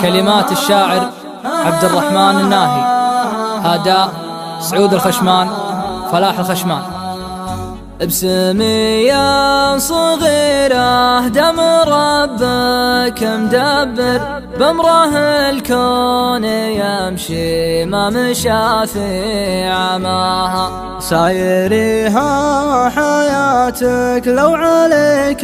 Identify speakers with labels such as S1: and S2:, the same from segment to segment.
S1: كلمات الشاعر عبد الرحمن الناهي، أداء سعود الخشمان، فلاح الخشمان.
S2: بسمي يا صغيرة دم ربك مدبر، بأمره الكون يمشي ما مشى في عماها.
S3: سايريها حياتك لو عليك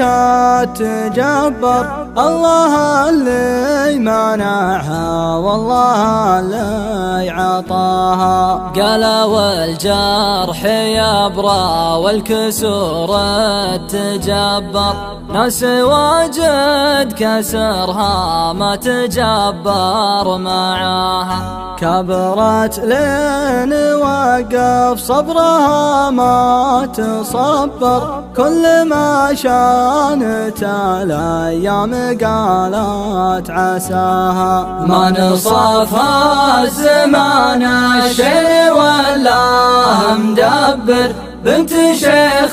S3: تجبر، الله اللي منعها والله اللي عطاها.
S2: قالوا الجرح يبرى والكسور تجبر، ناس واجد كسرها ما تجبر معاها.
S3: كبرت لين وقف صبرها ما تصبر، كل ما شانت الايام قالت عساها.
S2: ما نصفها الزمان الشيء والله مدبر، بنت شيخ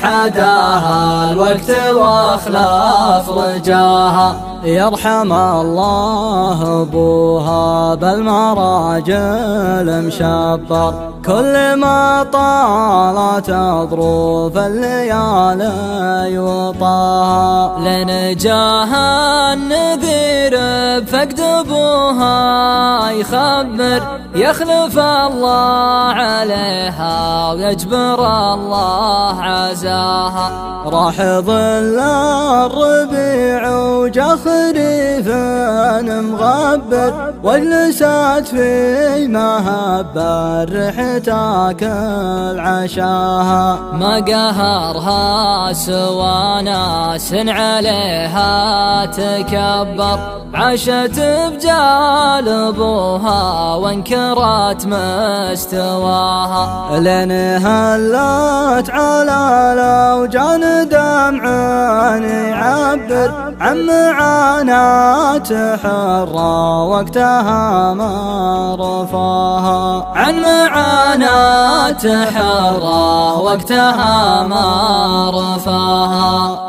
S2: حداها الوقت واخلاف رجاها.
S3: يرحم الله ابوها بالمراجل مشبر، كل ما طالت ظروف الليالي يوطاها.
S2: لنجاها النذير بفقد ابوها يخبر، يخلف الله عليها ويجبر الله عزاها.
S3: راح ظل الربيع وجا خريف مغبر، وجلست في مهب الريح تاكل عشاها.
S2: ما قهرها سوى ناس عليها تكبر، عاشت بجال ابوها وانكرت مستواها.
S3: لين هلت على الاوجان دمع يعبر، عن معاناة حرة وقتها ما رفاها.
S2: عن معاناة حرة وقتها ما رفاها.